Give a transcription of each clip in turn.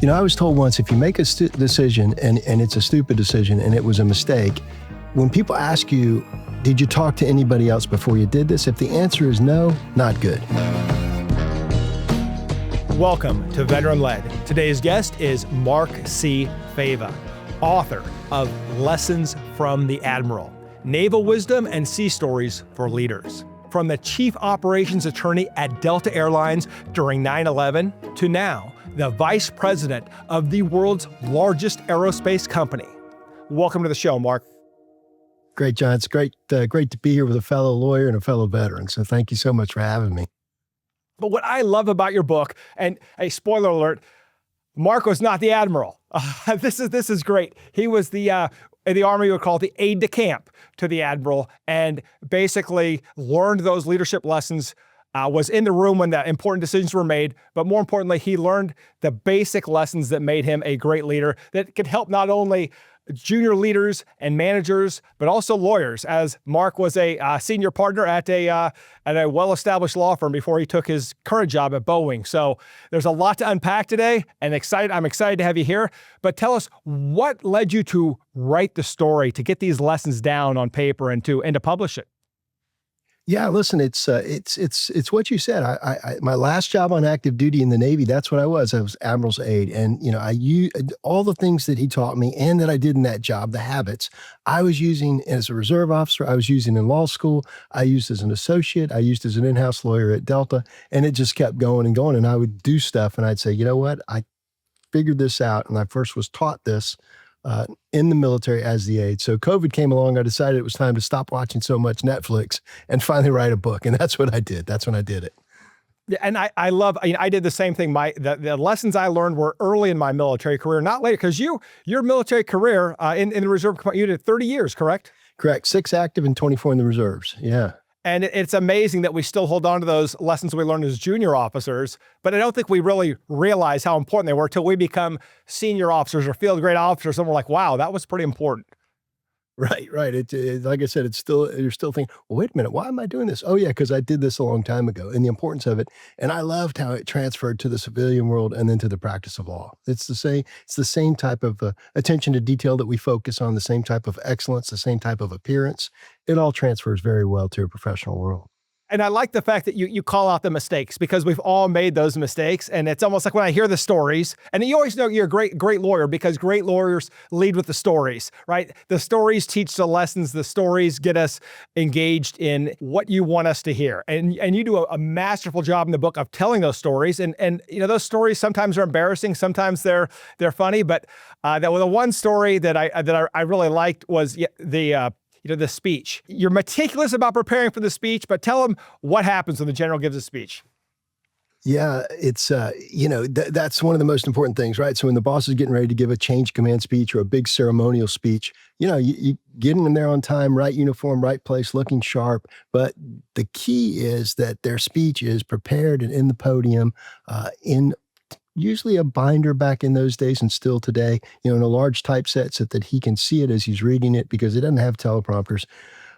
I was told once, if you make a decision and it's a stupid decision and it was a mistake, when people ask you, did you talk to anybody else before you did this? If the answer is no, not good. Welcome to Veteran Led. Today's guest is Mark C. Fava, author of Lessons from the Admiral, Naval Wisdom and Sea Stories for Leaders. From the chief operations attorney at Delta Airlines during 9/11 to now, the vice president of the world's largest aerospace company. Welcome to the show, Mark. Great, John. It's great to be here with a fellow lawyer and a fellow veteran. So thank you so much for having me. But what I love about your book, and a spoiler alert, Mark was not the admiral. This is great. He was in the Army, we would call it the aide de camp to the admiral, and basically learned those leadership lessons, was in the room when the important decisions were made, but more importantly, he learned the basic lessons that made him a great leader that could help not only junior leaders and managers, but also lawyers, as Mark was a senior partner at a well-established law firm before he took his current job at Boeing. So there's a lot to unpack today, and I'm excited to have you here. But tell us, what led you to write the story, to get these lessons down on paper and to publish it? Yeah, listen, it's what you said. I my last job on active duty in the Navy, that's what I was. I was admiral's aide, and I used all the things that he taught me and that I did in that job, the habits I was using as a reserve officer. I was using in law school. I used as an associate. I used as an in-house lawyer at Delta, and it just kept going and going. And I would do stuff, and I'd say, you know what, I figured this out, and I first was taught this in the military as the aide. So COVID came along. I decided it was time to stop watching so much Netflix and finally write a book. And that's what I did. That's when I did it. Yeah, and I did the same thing. The lessons I learned were early in my military career, not later, because your military career in the reserve, you did 30 years, correct? Correct. 6 active and 24 in the reserves. Yeah. And it's amazing that we still hold on to those lessons we learned as junior officers, but I don't think we really realize how important they were till we become senior officers or field grade officers, and we're like, wow, that was pretty important. Right. It, like I said, you're still thinking, well, wait a minute, why am I doing this? Oh yeah, because I did this a long time ago, and the importance of it. And I loved how it transferred to the civilian world and then to the practice of law. It's the same type of attention to detail that we focus on, the same type of excellence, the same type of appearance. It all transfers very well to a professional world. And I like the fact that you call out the mistakes, because we've all made those mistakes. And it's almost like when I hear the stories, and you always know you're a great lawyer because great lawyers lead with the stories, right? The stories teach the lessons. The stories get us engaged in what you want us to hear. And you do a masterful job in the book of telling those stories. And those stories sometimes are embarrassing, sometimes they're funny. But the one story that I really liked was the speech. You're meticulous about preparing for the speech, but tell them what happens when the general gives a speech. Yeah, it's, that's one of the most important things, right? So when the boss is getting ready to give a change command speech or a big ceremonial speech, you get them there on time, right uniform, right place, looking sharp. But the key is that their speech is prepared and in the podium, in usually a binder back in those days and still today, in a large typeset so that he can see it as he's reading it, because it doesn't have teleprompters.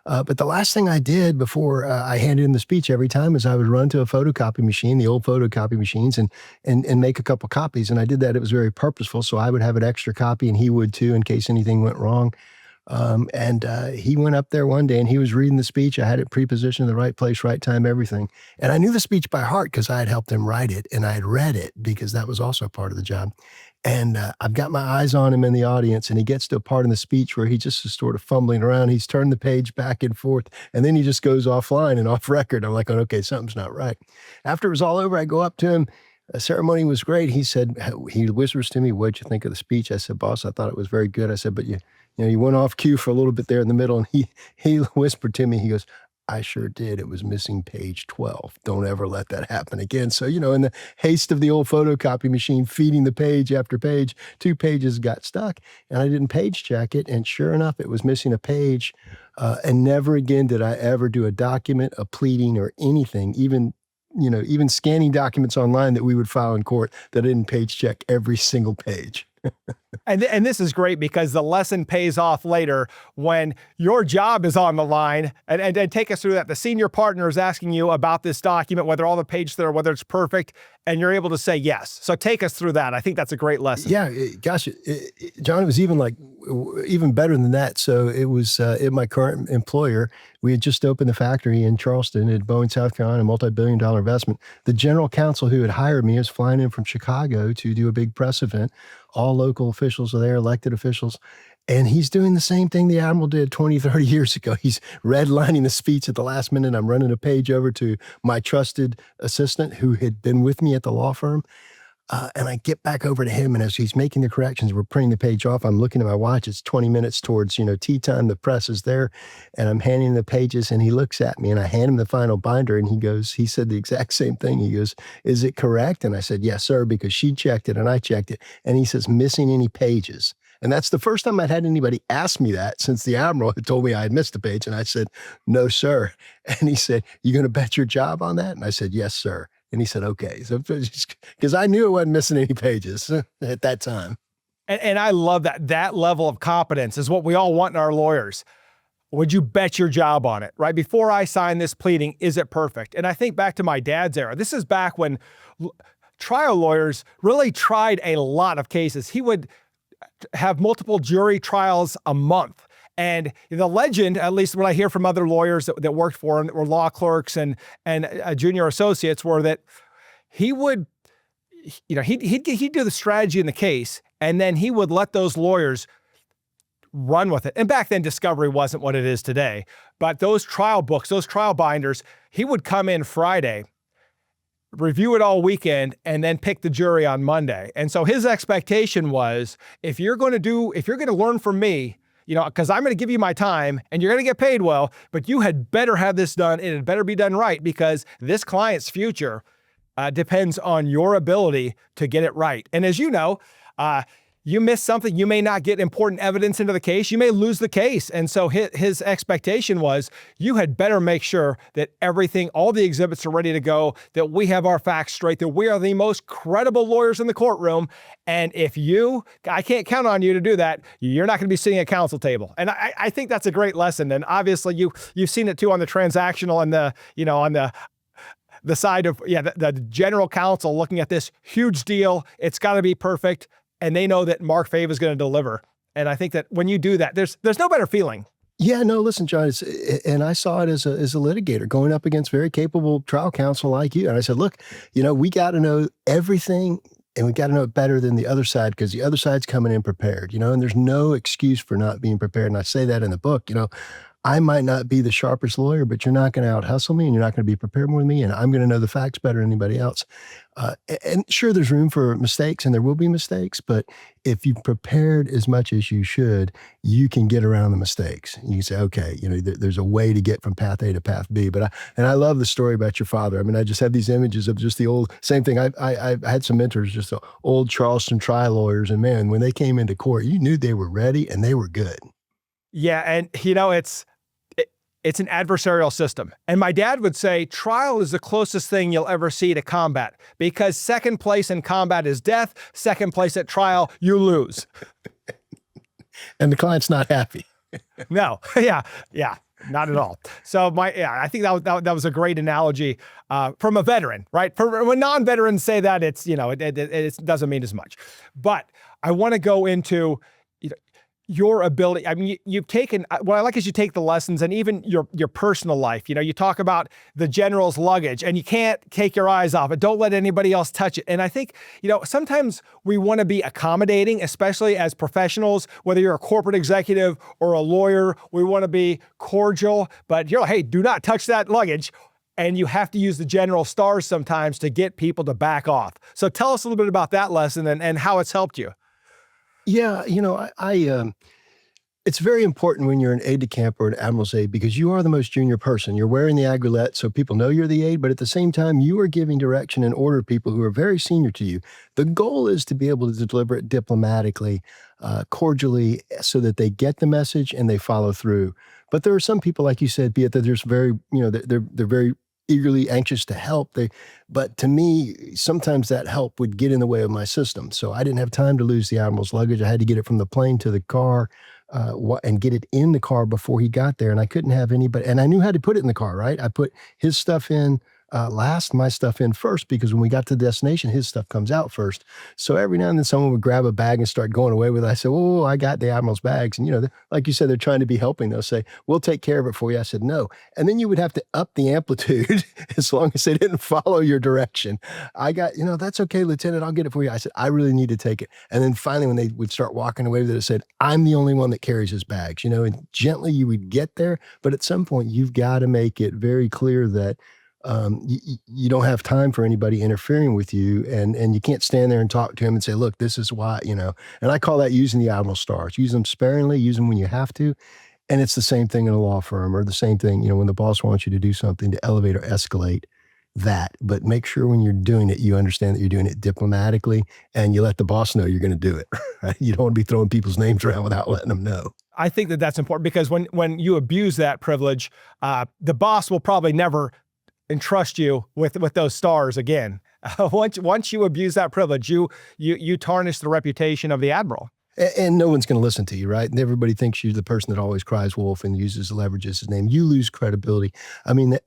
But the last thing I did before I handed in the speech every time is I would run to a photocopy machine, the old photocopy machines, and make a couple copies. And I did that. It was very purposeful. So I would have an extra copy, and he would too, in case anything went wrong. He went up there one day and he was reading the speech. I had it pre-positioned in the right place, right time, everything. And I knew the speech by heart because I had helped him write it, and I had read it because that was also part of the job. And I've got my eyes on him in the audience, and he gets to a part in the speech where he just is sort of fumbling around. He's turned the page back and forth, and then he just goes offline and off record. I'm like, oh, okay, something's not right. After it was all over, I go up to him. The ceremony was great. He whispers to me, what'd you think of the speech? I said, boss, I thought it was very good. I said, but you went off cue for a little bit there in the middle. And he whispered to me, he goes, I sure did. It was missing page 12. Don't ever let that happen again. So, in the haste of the old photocopy machine, feeding the page after page, 2 pages got stuck, and I didn't page check it. And sure enough, it was missing a page. And never again did I ever do a document, a pleading, or anything, even scanning documents online that we would file in court, that I didn't page check every single page. And this is great because the lesson pays off later when your job is on the line. And take us through that. The senior partner is asking you about this document, whether all the pages there, whether it's perfect, and you're able to say yes. So take us through that. I think that's a great lesson. Yeah, gosh, John, it was even even better than that. So it was at my current employer. We had just opened the factory in Charleston at Boeing, South Carolina, a multi-billion-dollar investment. The general counsel who had hired me is flying in from Chicago to do a big press event. All local officials are there, elected officials. And he's doing the same thing the Admiral did 20, 30 years ago. He's redlining the speech at the last minute. I'm running a page over to my trusted assistant who had been with me at the law firm. And I get back over to him, and as he's making the corrections, we're printing the page off. I'm looking at my watch. It's 20 minutes towards, tea time. The press is there, and I'm handing him the pages, and he looks at me, and I hand him the final binder, and he said the exact same thing. He goes, "Is it correct?" And I said, "Yes, sir," because she checked it, and I checked it. And he says, "Missing any pages?" And that's the first time I'd had anybody ask me that since the Admiral had told me I had missed a page. And I said, "No, sir." And he said, "You going to bet your job on that?" And I said, "Yes, sir." And he said, "Okay." So, because I knew I wasn't missing any pages at that time. And I love that. That level of competence is what we all want in our lawyers. Would you bet your job on it, right? Before I sign this pleading, is it perfect? And I think back to my dad's era. This is back when trial lawyers really tried a lot of cases. He would have multiple jury trials a month. And the legend, at least what I hear from other lawyers that worked for him, that were law clerks and junior associates, were that he would, he'd do the strategy in the case, and then he would let those lawyers run with it. And back then, discovery wasn't what it is today. But those trial books, those trial binders, he would come in Friday, review it all weekend, and then pick the jury on Monday. And so his expectation was, if you're going to learn from me, because I'm going to give you my time and you're going to get paid well, but you had better have this done, and it better be done right, because this client's future depends on your ability to get it right. And as you know, you miss something, you may not get important evidence into the case, you may lose the case. And so his expectation was, you had better make sure that everything, all the exhibits are ready to go, that we have our facts straight, that we are the most credible lawyers in the courtroom. And if I can't count on you to do that, you're not going to be sitting at counsel table. And I think that's a great lesson. And obviously you've seen it too on the transactional and on the side of, the general counsel looking at this huge deal. It's got to be perfect. And they know that Mark Fava is going to deliver. And I think that when you do that, there's no better feeling. Yeah, no, listen, John, and I saw it as a litigator going up against very capable trial counsel like you. And I said, look, we got to know everything, and we got to know it better than the other side, because the other side's coming in prepared, and there's no excuse for not being prepared. And I say that in the book, I might not be the sharpest lawyer, but you're not going to out-hustle me, and you're not going to be prepared more than me, and I'm going to know the facts better than anybody else. And sure, there's room for mistakes, and there will be mistakes, but if you've prepared as much as you should, you can get around the mistakes. You can say, okay, there's a way to get from path A to path B. But I love the story about your father. I mean, I just have these images of just the old, same thing. I had some mentors, just the old Charleston trial lawyers, and man, when they came into court, you knew they were ready and they were good. Yeah, and it's an adversarial system. And my dad would say trial is the closest thing you'll ever see to combat, because second place in combat is death. Second place at trial, you lose. And the client's not happy. No. Yeah. Not at all. So I think that was a great analogy from a veteran, right? When non-veterans say that, it doesn't mean as much. But I want to go into your ability. I mean, you've taken, what I like is you take the lessons, and even your personal life. You talk about the general's luggage, and you can't take your eyes off it. Don't let anybody else touch it. And I think, sometimes we want to be accommodating, especially as professionals, whether you're a corporate executive or a lawyer, we want to be cordial, but hey, do not touch that luggage. And you have to use the general stars sometimes to get people to back off. So tell us a little bit about that lesson and how it's helped you. Yeah, it's very important when you're an aide de camp or an admiral's aide, because you are the most junior person. You're wearing the aiguillette, so people know you're the aide, but at the same time, you are giving direction and order to people who are very senior to you. The goal is to be able to deliver it diplomatically, cordially, so that they get the message and they follow through. But there are some people, like you said, be it that there's very, they're very eagerly anxious to help. But to me, sometimes that help would get in the way of my system. So I didn't have time to lose the admiral's luggage. I had to get it from the plane to the car and get it in the car before he got there. And I couldn't have anybody. And I knew how to put it in the car, right? I put his stuff in. last my stuff in first, because when we got to the destination, his stuff comes out first. So every now and then someone would grab a bag and start going away with it. I said, "Oh, I got the admiral's bags." And, like you said, they're trying to be helping. They'll say, "We'll take care of it for you." I said, "No." And then you would have to up the amplitude as long as they didn't follow your direction. I got, "That's okay, Lieutenant, I'll get it for you." I said, "I really need to take it." And then finally, when they would start walking away with it, it said, "I'm the only one that carries his bags," and gently you would get there. But at some point, you've got to make it very clear that you don't have time for anybody interfering with you, and you can't stand there and talk to him and say, "Look, this is why." And I call that using the admiral stars. Use them sparingly, use them when you have to. And it's the same thing in a law firm, or the same thing, when the boss wants you to do something, to elevate or escalate that. But make sure when you're doing it, you understand that you're doing it diplomatically, and you let the boss know you're going to do it. Right? You don't want to be throwing people's names around without letting them know. I think that that's important, because when you abuse that privilege, the boss will probably never entrust you with those stars again. Once you abuse that privilege, you tarnish the reputation of the admiral. And no one's going to listen to you, right? And everybody thinks you're the person that always cries wolf and uses leverage as his name. You lose credibility. I mean,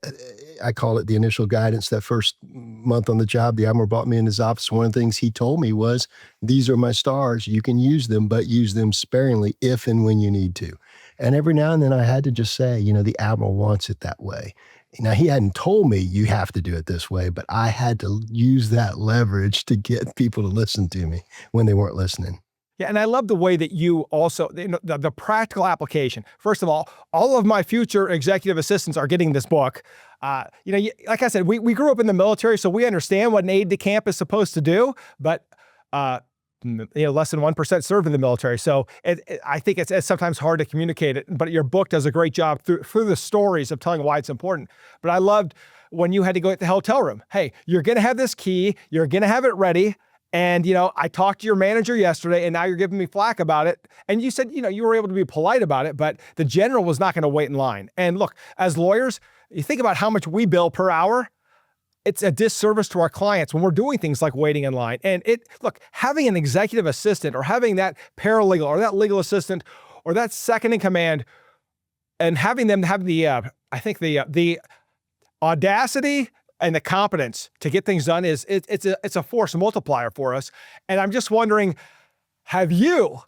I call it the initial guidance. That first month on the job, the admiral brought me in his office. One of the things he told me was, "These are my stars. You can use them, but use them sparingly if and when you need to." And every now and then I had to just say, the admiral wants it that way. Now, he hadn't told me you have to do it this way, but I had to use that leverage to get people to listen to me when they weren't listening. Yeah, and I love the way that you also, the practical application. First of all of my future executive assistants are getting this book. Like I said, we grew up in the military, so we understand what an aide de camp is supposed to do, but less than 1% served in the military. So I think it's sometimes hard to communicate it, but your book does a great job through the stories of telling why it's important. But I loved when you had to go at the hotel room. Hey, you're going to have this key. You're going to have it ready. And, I talked to your manager yesterday, and now you're giving me flack about it. And you said, you were able to be polite about it, but the general was not going to wait in line. And look, as lawyers, you think about how much we bill per hour. It's a disservice to our clients when we're doing things like waiting in line. And look, having an executive assistant, or having that paralegal or that legal assistant or that second in command, and having them have the audacity and the competence to get things done it's a force multiplier for us. And I'm just wondering, have you,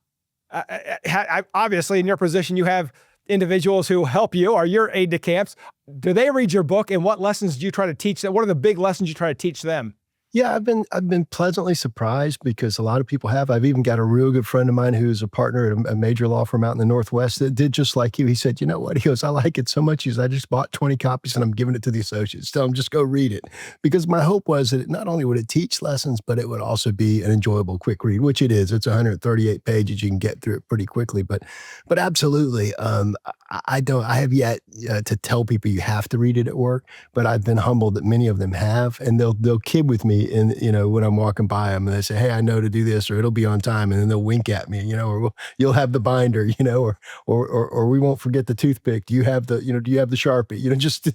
obviously in your position, you have individuals who help you, or your aide de camps. Do they read your book, and what lessons do you try to teach them? What are the big lessons you try to teach them? Yeah, I've been pleasantly surprised, because a lot of people have. I've even got a real good friend of mine who's a partner at a major law firm out in the Northwest that did just like you. He said, "You know what?" He goes, "I like it so much. He goes, I just bought 20 copies and I'm giving it to the associates. Tell them just go read it." Because my hope was that not only would it teach lessons, but it would also be an enjoyable, quick read, which it is. It's 138 pages. You can get through it pretty quickly. But absolutely, I have yet to tell people you have to read it at work, but I've been humbled that many of them have, and they'll kid with me in, when I'm walking by them, and they say, "Hey, I know to do this," or "It'll be on time," and then they'll wink at me, or "You'll have the binder," or "We won't forget the toothpick. Do you have the Sharpie?" Just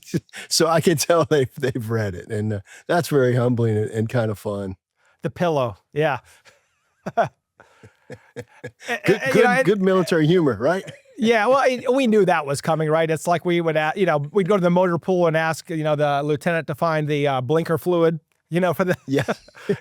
so I can tell they've read it, and that's very humbling and kind of fun. The pillow, yeah. Good military humor, right? Yeah, well, we knew that was coming, right? It's like we would, we'd go to the motor pool and ask, the lieutenant to find the blinker fluid, for the, yeah,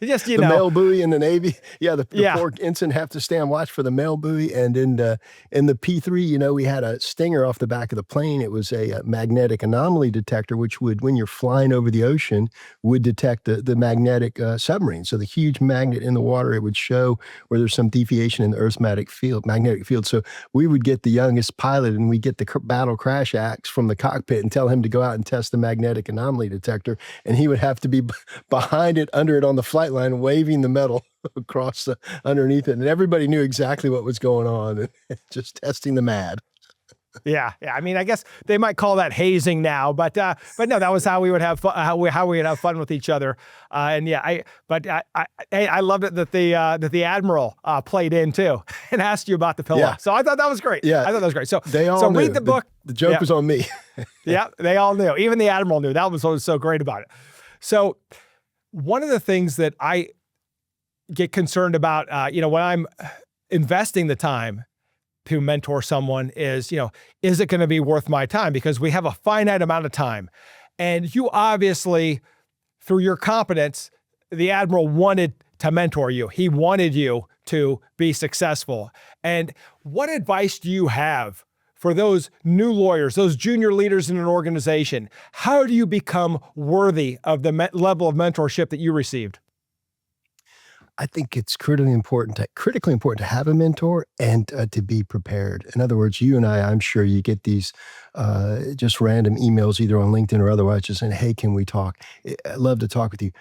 just, the mail buoy in the Navy. Yeah, the poor ensign have to stand watch for the mail buoy. And in the P3, we had a stinger off the back of the plane. It was a magnetic anomaly detector, which would, when you're flying over the ocean, would detect the magnetic submarine. So the huge magnet in the water, it would show where there's some deviation in the Earth's magnetic field. So we would get the youngest pilot, and we get the battle crash axe from the cockpit and tell him to go out and test the magnetic anomaly detector. And he would have to be behind it, under it on the flight line, waving the metal across underneath it. And everybody knew exactly what was going on, and just testing the mad. Yeah. I mean, I guess they might call that hazing now, but no, that was how we would have fun, how we would have fun with each other. And yeah, I loved it that the admiral played in too and asked you about the pillow. Yeah. So I thought that was great. Yeah, I thought that was great. So they all knew. Read the book. The joke was on me. Yeah, they all knew. Even the admiral knew. That was what was so great about it. So one of the things that I get concerned about, when I'm investing the time to mentor someone is it going to be worth my time? Because we have a finite amount of time. And you obviously through your competence, the admiral wanted to mentor you. He wanted you to be successful. And what advice do you have for those new lawyers, those junior leaders in an organization? How do you become worthy of the level of mentorship that you received? I think it's critically important to have a mentor and to be prepared. In other words, you and I'm sure you get these just random emails either on LinkedIn or otherwise just saying, "Hey, can we talk? I'd love to talk with you."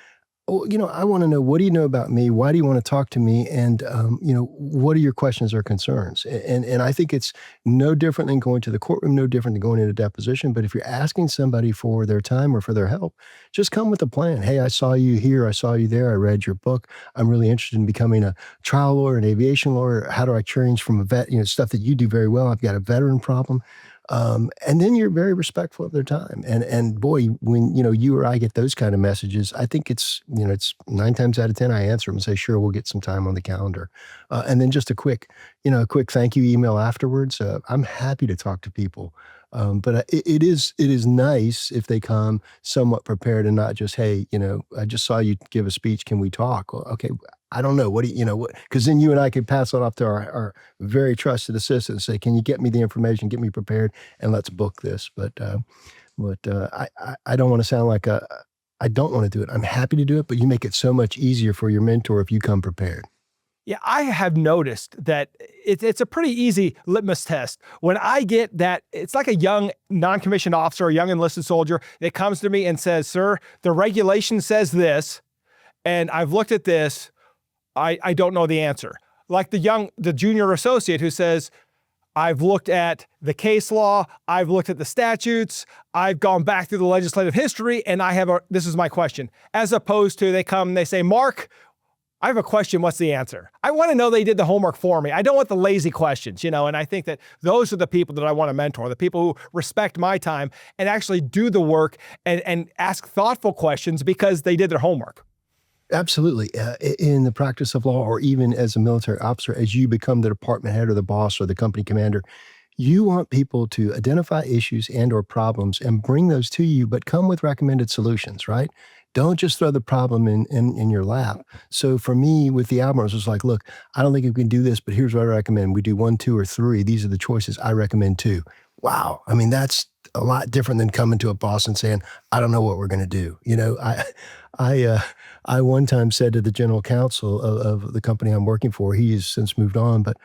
Oh, I want to know, what do you know about me? Why do you want to talk to me? And what are your questions or concerns? And I think it's no different than going to the courtroom, no different than going into a deposition. But if you're asking somebody for their time or for their help, just come with a plan. Hey, I saw you here, I saw you there, I read your book. I'm really interested in becoming a trial lawyer, an aviation lawyer. How do I change from a vet? Stuff that you do very well. I've got a veteran problem. And then you're very respectful of their time. And boy, when you or I get those kind of messages, I think it's 9 times out of 10 I answer them and say, "Sure, we'll get some time on the calendar." And then just a quick thank you email afterwards. I'm happy to talk to people. But it is nice if they come somewhat prepared and not just, "Hey, I just saw you give a speech. Can we talk?" Well, okay, I don't know. What do you know what? Because then you and I could pass it off to our very trusted assistant and say, "Can you get me the information, get me prepared, and let's book this." But I don't want to sound like I don't want to do it. I'm happy to do it, but you make it so much easier for your mentor if you come prepared. Yeah, I have noticed that it's a pretty easy litmus test. When I get that, it's like a young non-commissioned officer, a young enlisted soldier that comes to me and says, "Sir, the regulation says this, and I've looked at this. I don't know the answer." Like the junior associate who says, "I've looked at the case law, I've looked at the statutes, I've gone back through the legislative history, and this is my question." As opposed to they come and they say, "Mark, I have a question. What's the answer?" I want to know they did the homework for me. I don't want the lazy questions, and I think that those are the people that I want to mentor, the people who respect my time and actually do the work and ask thoughtful questions because they did their homework. Absolutely. In the practice of law, or even as a military officer, as you become the department head or the boss or the company commander, you want people to identify issues and or problems and bring those to you, but come with recommended solutions, right? Don't just throw the problem in your lap. So for me, with the admirals, it's like, "Look, I don't think we can do this, but here's what I recommend. We do 1, 2, or 3. These are the choices. I recommend 2." Wow. I mean, that's a lot different than coming to a boss and saying, "I don't know what we're going to do." I, uh, I one time said to the general counsel of the company I'm working for, he has since moved on, but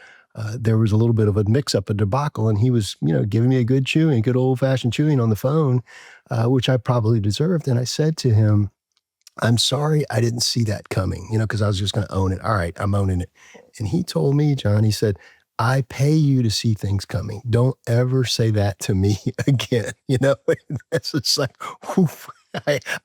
there was a little bit of a mix-up, a debacle, and he was, giving me a good old-fashioned chewing on the phone, which I probably deserved. And I said to him, "I'm sorry I didn't see that coming," because I was just going to own it. All right, I'm owning it. And he told me, John, he said, "I pay you to see things coming. Don't ever say that to me again." It's just like, woof,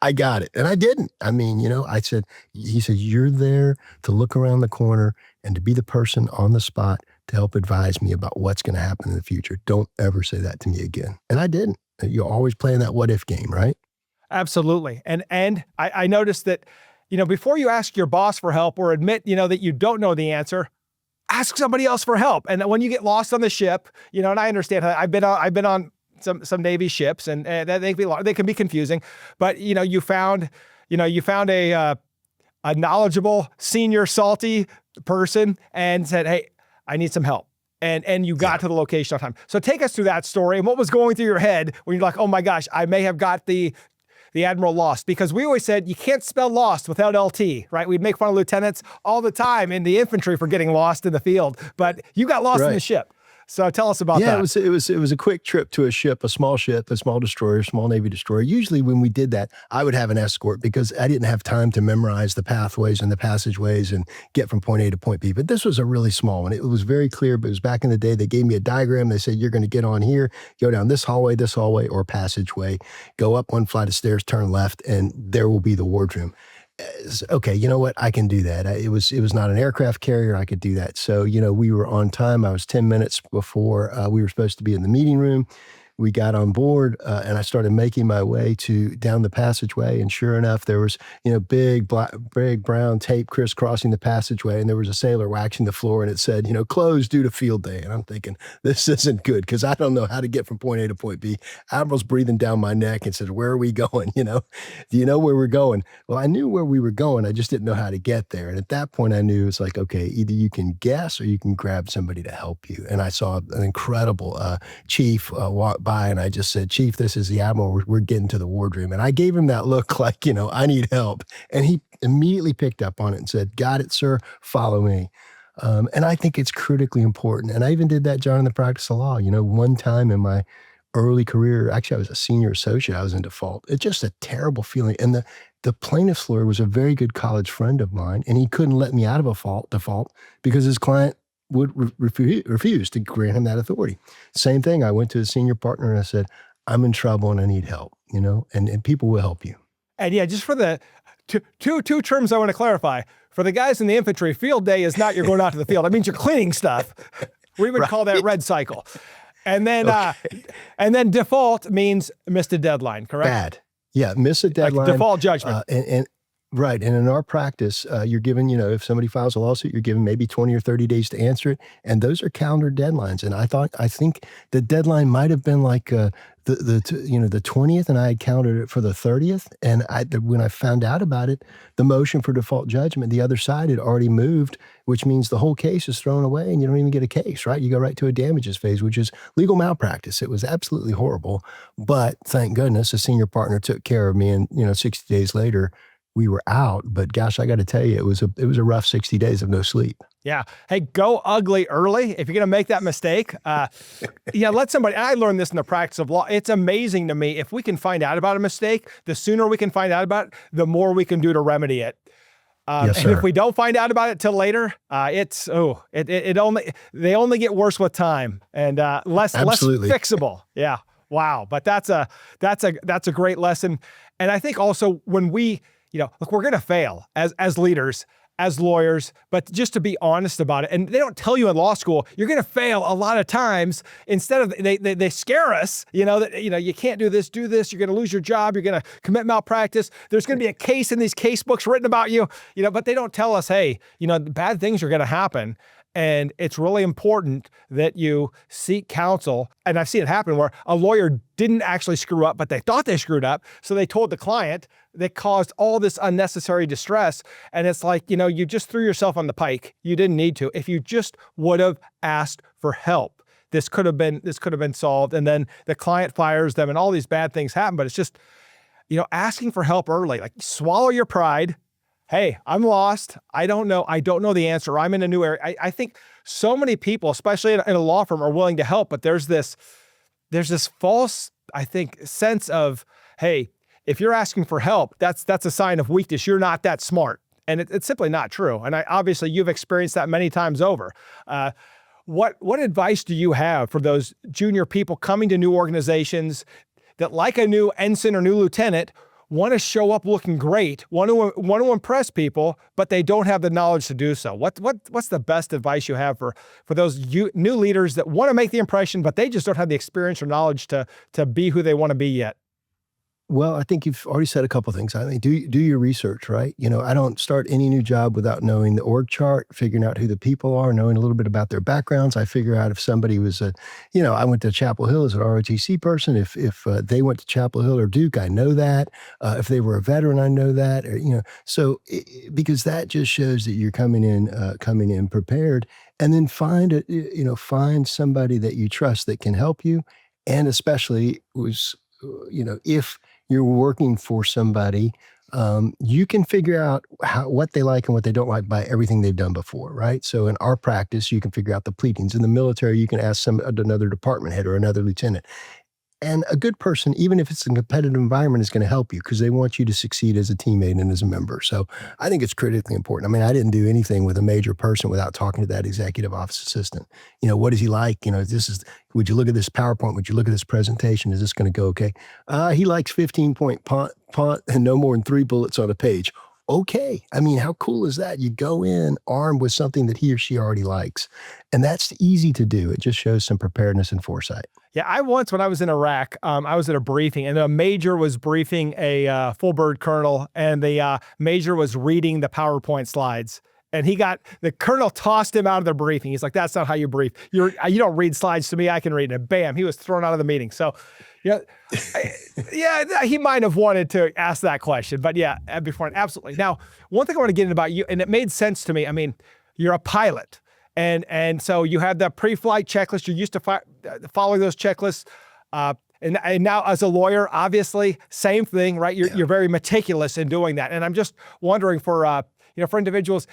I got it. And I didn't. I mean, he said, "You're there to look around the corner and to be the person on the spot to help advise me about what's going to happen in the future. Don't ever say that to me again." And I didn't. You're always playing that what if game, right? Absolutely. And I noticed that, before you ask your boss for help or admit, that you don't know the answer, ask somebody else for help. And when you get lost on the ship, and I understand how I've been on some Navy ships and they can be confusing, but you found a knowledgeable senior salty person and said, "Hey, I need some help." And you got to the location on time. So take us through that story and what was going through your head when you're like, "Oh my gosh, I may have got the admiral lost," because we always said you can't spell lost without LT, right? We'd make fun of lieutenants all the time in the infantry for getting lost in the field, but you got lost in the ship. So tell us about that. Yeah, it was a quick trip to a ship, a small destroyer, small Navy destroyer. Usually when we did that, I would have an escort because I didn't have time to memorize the pathways and the passageways and get from point A to point B. But this was a really small one. It was very clear, but it was back in the day. They gave me a diagram. They said, "You're going to get on here, go down this hallway, or passageway, go up one flight of stairs, turn left, and there will be the wardroom." Okay, you know what? I can do that. It was not an aircraft carrier. I could do that. So, we were on time. I was 10 minutes before we were supposed to be in the meeting room. we got on board, and I started making my way down the passageway. And sure enough, there was, big brown tape crisscrossing the passageway, and there was a sailor waxing the floor, and it said, closed due to field day. And I'm thinking, this isn't good because I don't know how to get from point A to point B. Admiral's breathing down my neck and said, "Where are we going? Do you know where we're going?" Well, I knew where we were going. I just didn't know how to get there. And at that point, I knew it's like, okay, either you can guess or you can grab somebody to help you. And I saw an incredible chief walk by, and I just said, "Chief, this is the Admiral. We're getting to the wardroom." And I gave him that look like, I need help. And he immediately picked up on it and said, "Got it, sir. Follow me." And I think it's critically important. And I even did that, John, in the practice of law. One time in my early career, actually, I was a senior associate. I was in default. It's just a terrible feeling. And the plaintiff's lawyer was a very good college friend of mine, and he couldn't let me out of a default because his client would refuse to grant him that authority. Same thing. I went to a senior partner and I said, "I'm in trouble and I need help," and people will help you. And yeah, just for the two terms I want to clarify. For the guys in the infantry, field day is not you're going out to the field. It means you're cleaning stuff. We would call that red cycle. And then and then default means missed a deadline, correct? Bad. Yeah, miss a deadline. Like default judgment. Right. And in our practice, you're given, if somebody files a lawsuit, you're given maybe 20 or 30 days to answer it. And those are calendar deadlines. And I think the deadline might have been like the 20th, and I had counted it for the 30th. And when I found out about it, the motion for default judgment, the other side had already moved, which means the whole case is thrown away and you don't even get a case, right? You go right to a damages phase, which is legal malpractice. It was absolutely horrible. But thank goodness a senior partner took care of me. And, 60 days later, we were out. But gosh, I got to tell you, it was a rough 60 days of no sleep. Yeah. Hey, go ugly early. If you're going to make that mistake, let somebody, I learned this in the practice of law. It's amazing to me. If we can find out about a mistake, the sooner we can find out about it, the more we can do to remedy it. Yes, and if we don't find out about it till later, they only get worse with time and less fixable. Yeah. Wow. But that's a great lesson. And I think also when we, look, we're going to fail as leaders, as lawyers, but just to be honest about it. And they don't tell you in law school, you're going to fail a lot of times. Instead of, they scare us, that, you can't do this, you're going to lose your job, you're going to commit malpractice. There's going to be a case in these case books written about you, but they don't tell us, hey, bad things are going to happen. And it's really important that you seek counsel. And I've seen it happen where a lawyer didn't actually screw up, but they thought they screwed up. So they told the client that caused all this unnecessary distress. And it's like, you just threw yourself on the pike. You didn't need to. If you just would have asked for help, this could have been solved. And then the client fires them and all these bad things happen. But it's just, asking for help early, like swallow your pride. Hey, I'm lost. I don't know the answer. I'm in a new area. I think so many people, especially in a law firm, are willing to help, but there's this false, I think, sense of, hey, if you're asking for help, that's a sign of weakness. You're not that smart. And it's simply not true. And obviously you've experienced that many times over. What advice do you have for those junior people coming to new organizations that, like a new ensign or new lieutenant, want to show up looking great, want to impress people, but they don't have the knowledge to do so? What's the best advice you have for those new leaders that want to make the impression, but they just don't have the experience or knowledge to be who they want to be yet? Well, I think you've already said a couple of things. I mean, do your research, right? I don't start any new job without knowing the org chart, figuring out who the people are, knowing a little bit about their backgrounds. I figure out if somebody was I went to Chapel Hill as an ROTC person. If they went to Chapel Hill or Duke, I know that. If they were a veteran, I know that. Because that just shows that you're coming in prepared. And then find somebody that you trust that can help you, and especially if you're working for somebody, you can figure out what they like and what they don't like by everything they've done before, right? So in our practice, you can figure out the pleadings. In the military, you can ask another department head or another lieutenant. And a good person, even if it's a competitive environment, is going to help you because they want you to succeed as a teammate and as a member. So I think it's critically important. I mean, I didn't do anything with a major person without talking to that executive office assistant. What is he like? Would you look at this PowerPoint? Would you look at this presentation? Is this going to go okay? He likes 15-point punt and no more than 3 bullets on a page. okay. I mean, how cool is that? You go in armed with something that he or she already likes. And that's easy to do. It just shows some preparedness and foresight. Yeah, I once, when I was in Iraq, I was at a briefing, and a major was briefing a full bird colonel, and the major was reading the PowerPoint slides. And the colonel tossed him out of the briefing. He's like, "That's not how you brief. You don't read slides to me. I can read it." And bam, he was thrown out of the meeting. So, yeah, yeah, he might have wanted to ask that question, but yeah, before, absolutely. Now, one thing I want to get in about you, and it made sense to me. I mean, you're a pilot. And so you have that pre-flight checklist. You're used to following those checklists. And now as a lawyer, obviously, same thing, right? You're very meticulous in doing that. And I'm just wondering for individuals,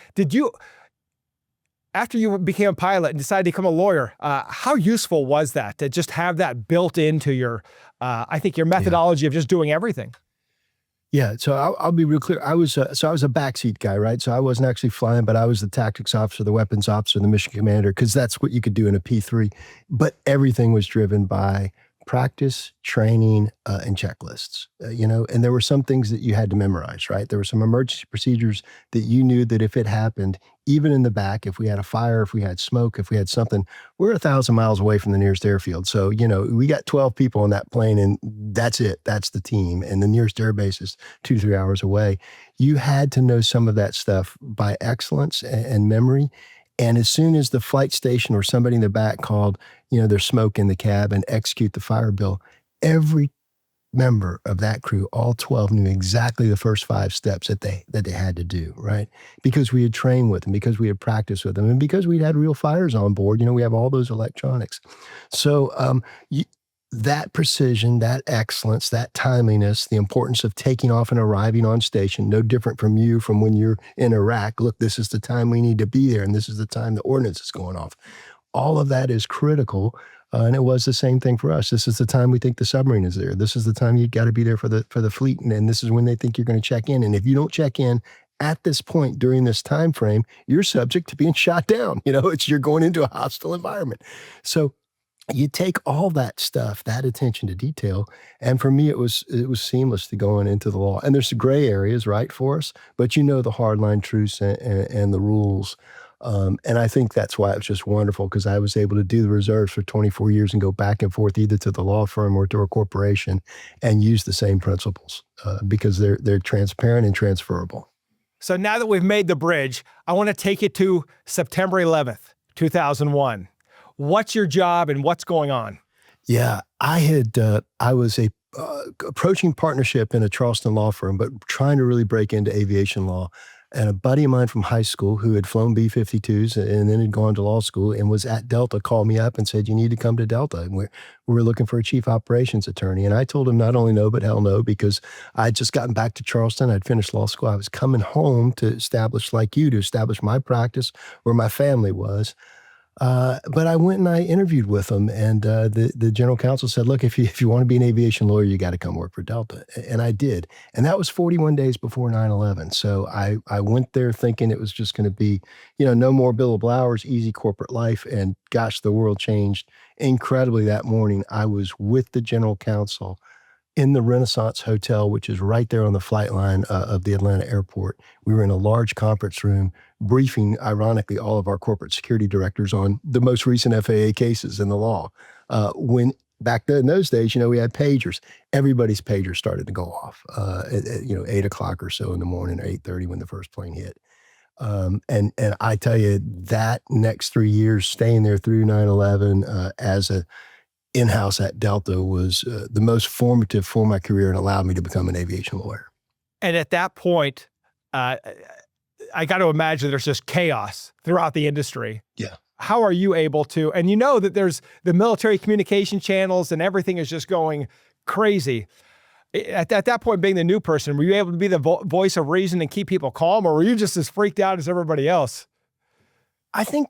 after you became a pilot and decided to become a lawyer, how useful was that to just have that built into your, I think, your methodology of just doing everything? Yeah, so I'll be real clear. I was a backseat guy, right? So I wasn't actually flying, but I was the tactics officer, the weapons officer, the mission commander, because that's what you could do in a P3. But everything was driven by practice, training, and checklists. And there were some things that you had to memorize, right? There were some emergency procedures that you knew that if it happened, even in the back, if we had a fire, if we had smoke, if we had something, we're 1,000 miles away from the nearest airfield. So, we got 12 people on that plane and that's it. That's the team. And the nearest air base is 2 to 3 hours away. You had to know some of that stuff by excellence and memory. And as soon as the flight station or somebody in the back called, there's smoke in the cab and execute the fire bill, every member of that crew, all 12, knew exactly the first 5 steps that they had to do, right? Because we had trained with them, because we had practiced with them, and because we'd had real fires on board. We have all those electronics. So that precision, that excellence, that timeliness, the importance of taking off and arriving on station, no different from when you're in Iraq. Look, this is the time we need to be there, and this is the time the ordnance is going off. All of that is critical, and it was the same thing for us. This is the time we think the submarine is there. This is the time you got to be there for the fleet, and this is when they think you're going to check in. And if you don't check in at this point during this time frame, you're subject to being shot down. You're going into a hostile environment. So you take all that stuff, that attention to detail, and for me, it was seamless to going into the law. And there's gray areas, right, for us, but the hardline truths and the rules. And I think that's why it was just wonderful, because I was able to do the reserves for 24 years and go back and forth either to the law firm or to a corporation and use the same principles because they're transparent and transferable. So now that we've made the bridge, I want to take you to September 11th, 2001. What's your job and what's going on? Yeah, I was approaching partnership in a Charleston law firm, but trying to really break into aviation law. And a buddy of mine from high school who had flown B-52s and then had gone to law school and was at Delta called me up and said, "You need to come to Delta. And we're looking for a chief operations attorney." And I told him not only no, but hell no, because I'd just gotten back to Charleston. I'd finished law school. I was coming home to establish my practice where my family was. But I went and I interviewed with him, and the general counsel said, "Look, if you want to be an aviation lawyer, you got to come work for Delta." And I did. And that was 41 days before 9/11. So I went there thinking it was just going to be, no more billable hours, easy corporate life. And gosh, the world changed incredibly that morning. I was with the general counsel in the Renaissance Hotel, which is right there on the flight line of the Atlanta airport. We were in a large conference room briefing, ironically, all of our corporate security directors on the most recent FAA cases in the law. When back then, in those days, we had pagers. Everybody's pager started to go off at 8 o'clock or so in the morning, or 8:30 when the first plane hit. And I tell you, that next 3 years, staying there through 9/11 as a in-house at Delta was the most formative for my career and allowed me to become an aviation lawyer. And at that point, I got to imagine there's just chaos throughout the industry. Yeah. How are you able to, and that there's the military communication channels and everything is just going crazy. At that point, being the new person, were you able to be the voice of reason and keep people calm, or were you just as freaked out as everybody else? I think,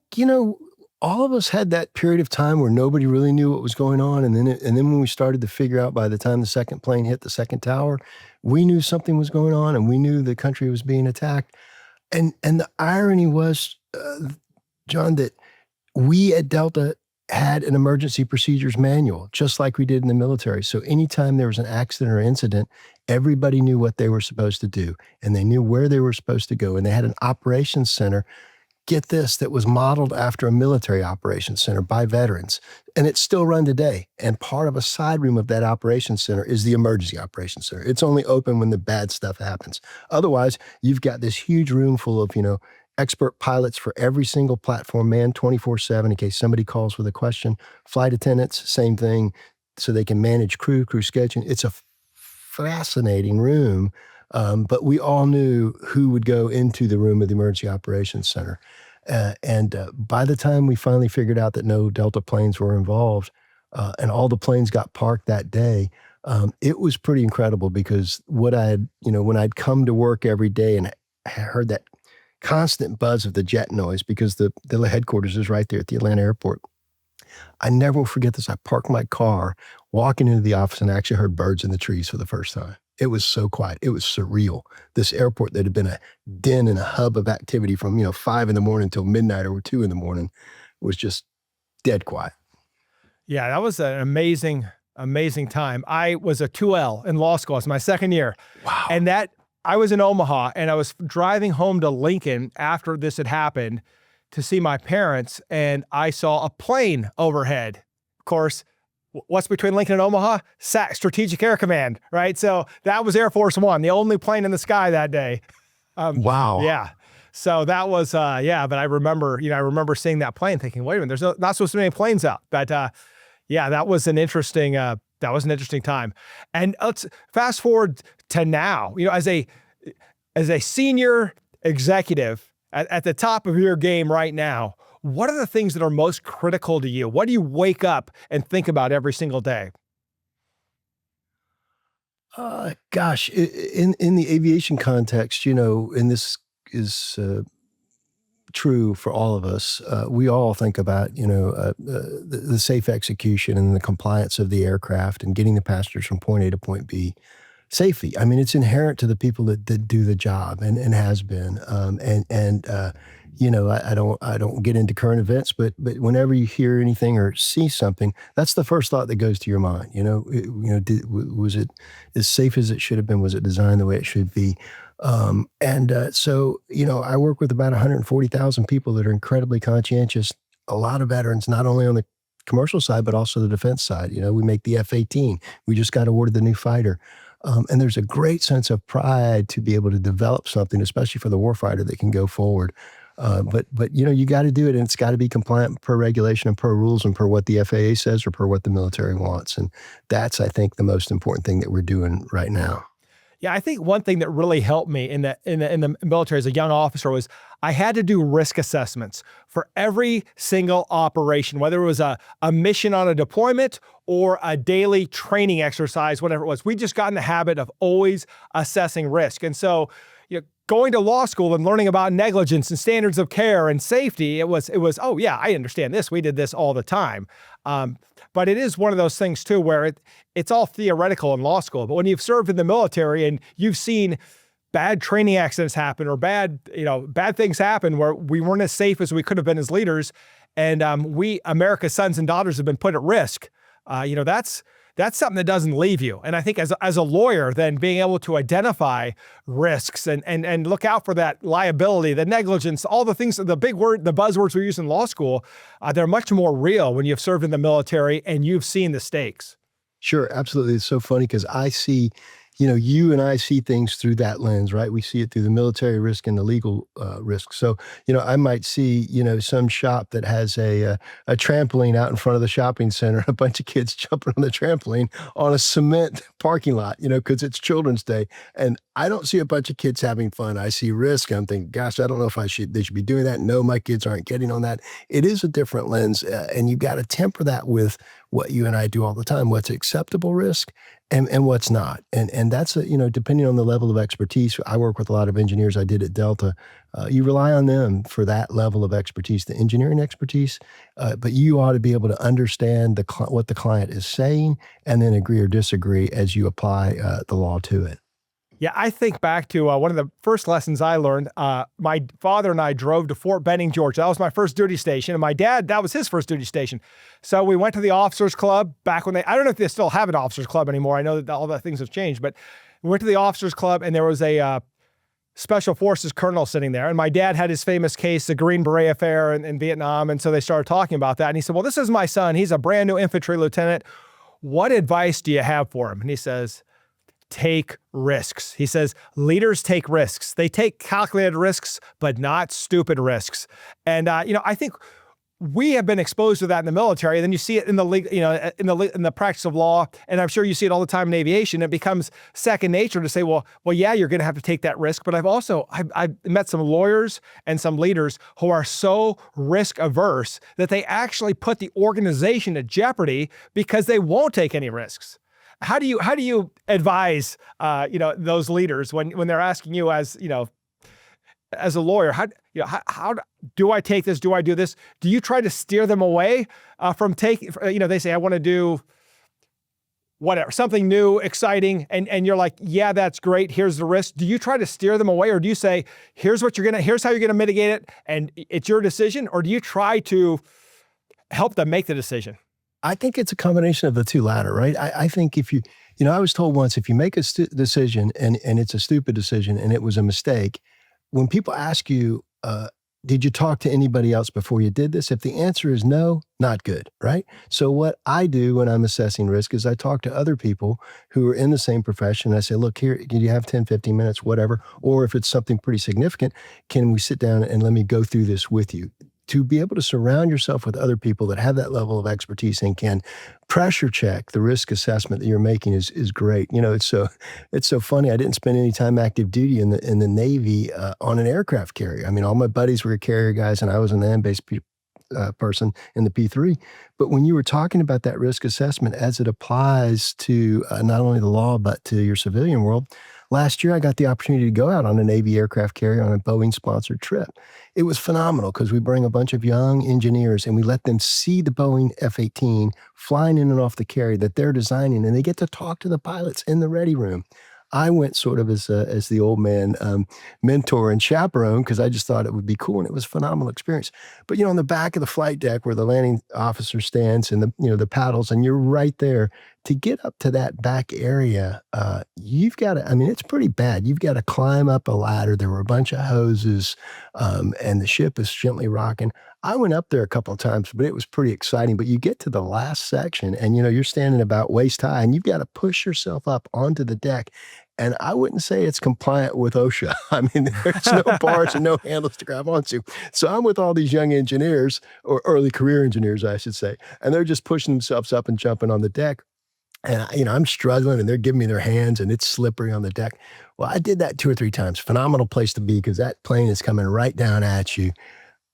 all of us had that period of time where nobody really knew what was going on. And then when we started to figure out, by the time the second plane hit the second tower, we knew something was going on and we knew the country was being attacked. And the irony was, John, that we at Delta had an emergency procedures manual, just like we did in the military. So anytime there was an accident or incident, everybody knew what they were supposed to do, and they knew where they were supposed to go. And they had an operations center, get this, that was modeled after a military operations center by veterans. And it's still run today. And part of a side room of that operations center is the emergency operations center. It's only open when the bad stuff happens. Otherwise, you've got this huge room full of, expert pilots for every single platform, manned 24/7 in case somebody calls with a question. Flight attendants, same thing, so they can manage crew scheduling. It's a fascinating room, but we all knew who would go into the room of the Emergency Operations Center. And by the time we finally figured out that no Delta planes were involved, and all the planes got parked that day, it was pretty incredible because what I had, when I'd come to work every day and I heard that constant buzz of the jet noise because the headquarters is right there at the Atlanta airport. I never will forget this. I parked my car, walking into the office, and I actually heard birds in the trees for the first time. It was so quiet. It was surreal. This airport that had been a den and a hub of activity from, 5 in the morning until midnight or 2 in the morning was just dead quiet. Yeah, that was an amazing time. I was a 2L in law school. It's my second year. Wow. And I was in Omaha, and I was driving home to Lincoln after this had happened to see my parents, and I saw a plane overhead. Of course, what's between Lincoln and Omaha? SAC, Strategic Air Command, right? So that was Air Force One, the only plane in the sky that day. Wow. Yeah. So that was, but I remember seeing that plane thinking, wait a minute, there's not supposed to be any planes out. But that was an interesting time. And let's fast forward to now, as a senior executive at the top of your game right now, what are the things that are most critical to you? What do you wake up and think about every single day? Gosh, in the aviation context, and this is true for all of us, we all think about, the safe execution and the compliance of the aircraft and getting the passengers from point A to point B safely. I mean, it's inherent to the people that do the job and has been. I don't get into current events, but whenever you hear anything or see something, that's the first thought that goes to your mind. Was it as safe as it should have been? Was it designed the way it should be? So I work with about 140,000 people that are incredibly conscientious. A lot of veterans, not only on the commercial side, but also the defense side. We make the F-18. We just got awarded the new fighter. And there's a great sense of pride to be able to develop something, especially for the warfighter, that can go forward. But you got to do it, and it's got to be compliant per regulation and per rules and per what the FAA says or per what the military wants. And that's, I think, the most important thing that we're doing right now. Yeah, I think one thing that really helped me in the military as a young officer was I had to do risk assessments for every single operation, whether it was a mission on a deployment or a daily training exercise, whatever it was. We just got in the habit of always assessing risk. And so, going to law school and learning about negligence and standards of care and safety, it was, oh yeah, I understand this. We did this all the time. But it is one of those things too, where it's all theoretical in law school. But when you've served in the military and you've seen bad training accidents happen or bad things happen where we weren't as safe as we could have been as leaders, and America's sons and daughters have been put at risk, that's something that doesn't leave you. And I think as a lawyer, then being able to identify risks and look out for that liability, the negligence, all the things, the buzzwords we use in law school, they're much more real when you've served in the military and you've seen the stakes. Sure, absolutely. It's so funny because I see, you and I see things through that lens, right? We see it through the military risk and the legal risk. So, I might see, some shop that has a trampoline out in front of the shopping center, a bunch of kids jumping on the trampoline on a cement parking lot, because it's Children's Day. And I don't see a bunch of kids having fun. I see risk. I'm thinking, gosh, I don't know if they should be doing that. No, my kids aren't getting on that. It is a different lens. And you've got to temper that with what you and I do all the time, what's acceptable risk and what's not. And that's, depending on the level of expertise. I work with a lot of engineers. I did at Delta. You rely on them for that level of expertise, the engineering expertise, but you ought to be able to understand what the client is saying and then agree or disagree as you apply the law to it. Yeah, I think back to one of the first lessons I learned. My father and I drove to Fort Benning, Georgia. That was my first duty station. And my dad, that was his first duty station. So we went to the officers club back when I don't know if they still have an officers club anymore. I know that all the things have changed, but we went to the officers club and there was a special forces colonel sitting there. And my dad had his famous case, the Green Beret affair in Vietnam. And so they started talking about that. And he said, well, this is my son. He's a brand new infantry lieutenant. What advice do you have for him? And he says, take risks. He says, leaders take risks. They take calculated risks, but not stupid risks. And, I think we have been exposed to that in the military. Then you see it in the in the practice of law. And I'm sure you see it all the time in aviation. It becomes second nature to say, well, yeah, you're going to have to take that risk. But I've met some lawyers and some leaders who are so risk averse that they actually put the organization at jeopardy because they won't take any risks. How do you advise those leaders when they're asking you as a lawyer, how do I take this? Do I do this? Do you try to steer them away from taking? They say I want to do whatever, something new, exciting, and you're like, yeah, that's great. Here's the risk. Do you try to steer them away, or do you say, here's how you're gonna mitigate it, and it's your decision, or do you try to help them make the decision? I think it's a combination of the two latter, right? I think if I was told once, if you make a decision and it's a stupid decision and it was a mistake, when people ask you, did you talk to anybody else before you did this? If the answer is no, not good, right? So what I do when I'm assessing risk is I talk to other people who are in the same profession. I say, look, here, do you have 10, 15 minutes, whatever? Or if it's something pretty significant, can we sit down and let me go through this with you? To be able to surround yourself with other people that have that level of expertise and can pressure check the risk assessment that you're making is great. It's so funny. I didn't spend any time active duty in the Navy on an aircraft carrier. I mean, all my buddies were carrier guys, and I was an land-based person in the P3. But when you were talking about that risk assessment as it applies to not only the law but to your civilian world. Last year, I got the opportunity to go out on a Navy aircraft carrier on a Boeing-sponsored trip. It was phenomenal because we bring a bunch of young engineers and we let them see the Boeing F-18 flying in and off the carrier that they're designing, and they get to talk to the pilots in the ready room. I went sort of as the old man mentor and chaperone because I just thought it would be cool, and it was a phenomenal experience. But on the back of the flight deck where the landing officer stands and the paddles, and you're right there, to get up to that back area, you've got to, it's pretty bad. You've got to climb up a ladder. There were a bunch of hoses, and the ship is gently rocking. I went up there a couple of times, but it was pretty exciting. But you get to the last section and, you're standing about waist high and you've got to push yourself up onto the deck. And I wouldn't say it's compliant with OSHA. There's no bars and no handles to grab onto. So I'm with all these young engineers, or early career engineers, I should say, and they're just pushing themselves up and jumping on the deck. And, I'm struggling and they're giving me their hands and it's slippery on the deck. Well, I did that 2 or 3 times. Phenomenal place to be because that plane is coming right down at you.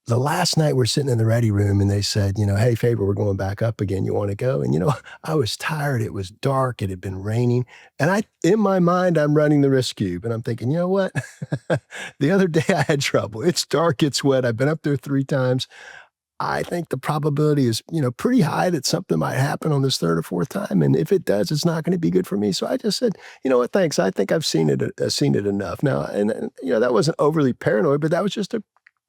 The last night we're sitting in the ready room and they said, hey, Faber, we're going back up again. You want to go? And, I was tired. It was dark. It had been raining. And in my mind, I'm running the risk cube. And I'm thinking, you know what? The other day I had trouble. It's dark. It's wet. I've been up there 3 times. I think the probability is, pretty high that something might happen on this 3rd or 4th time. And if it does, it's not going to be good for me. So I just said, you know what, thanks. I think I've seen it enough now. And that wasn't overly paranoid, but that was just a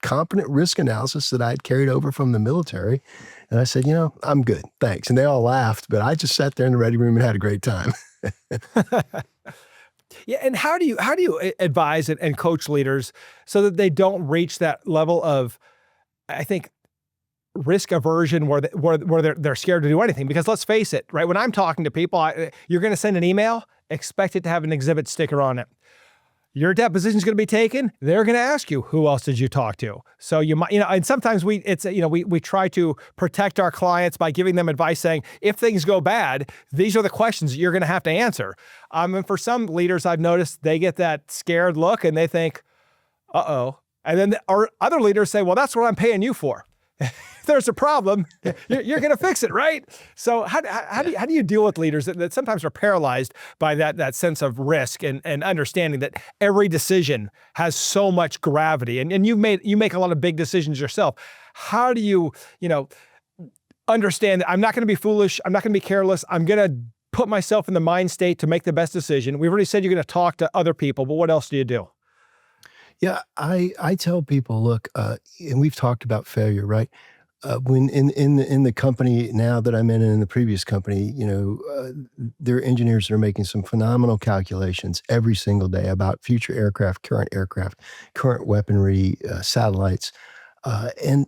competent risk analysis that I'd carried over from the military. And I said, I'm good. Thanks. And they all laughed, but I just sat there in the ready room and had a great time. Yeah. And how do you advise and coach leaders so that they don't reach that level of, I think, risk aversion where they're scared to do anything? Because let's face it, right? When I'm talking to people, you're going to send an email, expect it to have an exhibit sticker on it. Your deposition is going to be taken. They're going to ask you, who else did you talk to? So you might, and sometimes we try to protect our clients by giving them advice saying, if things go bad, these are the questions you're going to have to answer. And for some leaders, I've noticed they get that scared look and they think, uh-oh. And then our other leaders say, well, that's what I'm paying you for. If there's a problem, you're going to fix it, right? So how do you deal with leaders that sometimes are paralyzed by that sense of risk and understanding that every decision has so much gravity, and you make a lot of big decisions yourself. How do you understand that I'm not going to be foolish, I'm not going to be careless, I'm going to put myself in the mind state to make the best decision? We've already said you're going to talk to other people, but what else do you do? Yeah, I tell people, look, and we've talked about failure, right? When in the company now that I'm in and in the previous company, there are engineers that are making some phenomenal calculations every single day about future aircraft, current weaponry, satellites, and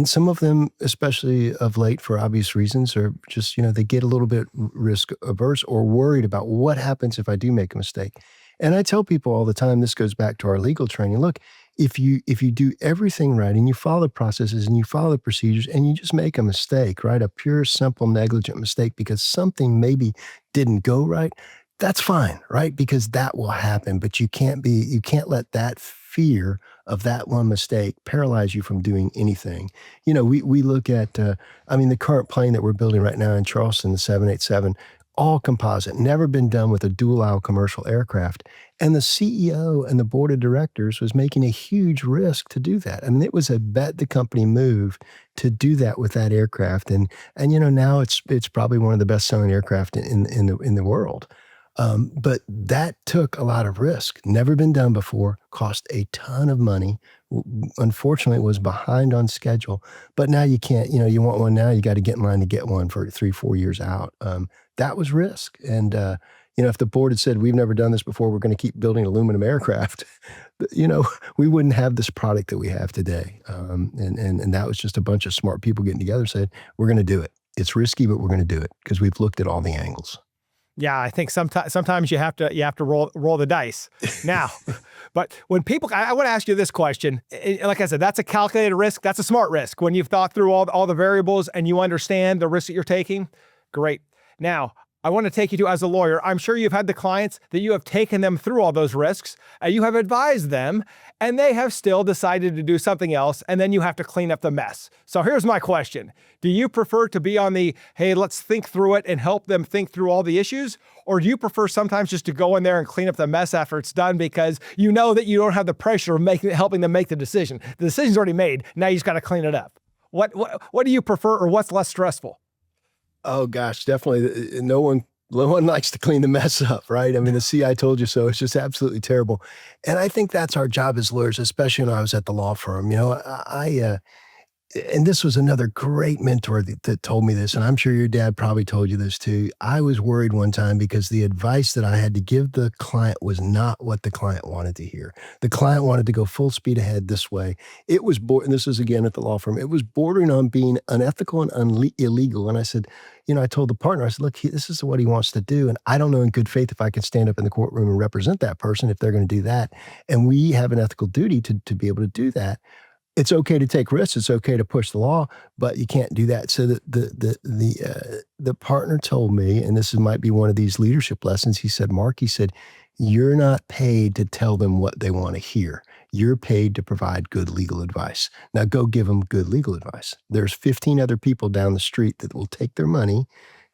some of them, especially of late for obvious reasons, are just they get a little bit risk averse or worried about what happens if I do make a mistake. And I tell people all the time, this goes back to our legal training. Look, if you do everything right and you follow the processes and you follow the procedures and you just make a mistake, right? A pure, simple, negligent mistake because something maybe didn't go right, that's fine, right? Because that will happen. But you can't let that fear of that one mistake paralyze you from doing anything. We look at, the current plane that we're building right now in Charleston, the 787, all composite, never been done with a dual aisle commercial aircraft. And the CEO and the board of directors was making a huge risk to do that. I mean, it was a bet the company move to do that with that aircraft. And now it's probably one of the best selling aircraft in the world. But that took a lot of risk. Never been done before, cost a ton of money. Unfortunately, it was behind on schedule. But now you can't, you want one now, you got to get in line to get one for 3-4 years out. That was risk. And, if the board had said, we've never done this before, we're going to keep building aluminum aircraft, we wouldn't have this product that we have today. And that was just a bunch of smart people getting together and said, we're going to do it. It's risky, but we're going to do it because we've looked at all the angles. Yeah, I think sometimes you have to roll the dice. Now, but when people, I want to ask you this question. Like I said, that's a calculated risk. That's a smart risk. When you've thought through all the variables and you understand the risk that you're taking, great. Now, I want to take you to, as a lawyer, I'm sure you've had the clients that you have taken them through all those risks, and you have advised them, and they have still decided to do something else, and then you have to clean up the mess. So here's my question. Do you prefer to be on the, hey, let's think through it and help them think through all the issues? Or do you prefer sometimes just to go in there and clean up the mess after it's done because you know that you don't have the pressure of helping them make the decision? The decision's already made. Now you just got to clean it up. What do you prefer, or what's less stressful? Oh gosh, definitely. No one likes to clean the mess up, right? I mean, the "see, I told you so" is just absolutely terrible. And I think that's our job as lawyers, especially when I was at the law firm. And this was another great mentor that told me this, and I'm sure your dad probably told you this too. I was worried one time because the advice that I had to give the client was not what the client wanted to hear. The client wanted to go full speed ahead this way. It was, and this is again at the law firm, it was bordering on being unethical and illegal. And I said, I told the partner, I said, look, this is what he wants to do. And I don't know in good faith if I can stand up in the courtroom and represent that person if they're going to do that. And we have an ethical duty to be able to do that. It's okay to take risks. It's okay to push the law, but you can't do that. So the partner told me, and might be one of these leadership lessons. He said, Mark, you're not paid to tell them what they want to hear. You're paid to provide good legal advice. Now go give them good legal advice. There's 15 other people down the street that will take their money,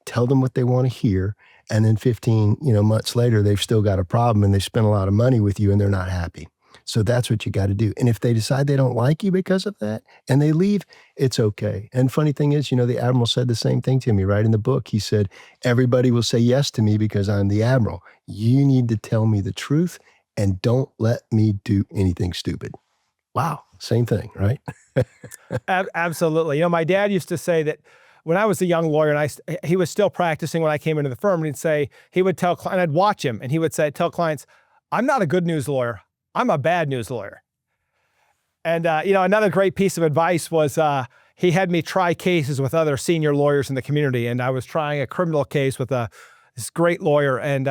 tell them what they want to hear, and then 15 months later, they've still got a problem and they spent a lot of money with you and they're not happy. So that's what you got to do. And if they decide they don't like you because of that and they leave, it's okay. And funny thing is, the admiral said the same thing to me right in the book. He said, everybody will say yes to me because I'm the admiral. You need to tell me the truth and don't let me do anything stupid. Wow. Same thing, right? Absolutely. My dad used to say that when I was a young lawyer and he was still practicing when I came into the firm, and he would tell, and I'd watch him and he would tell clients, I'm not a good news lawyer. I'm a bad news lawyer. And, another great piece of advice was he had me try cases with other senior lawyers in the community. And I was trying a criminal case with this great lawyer. And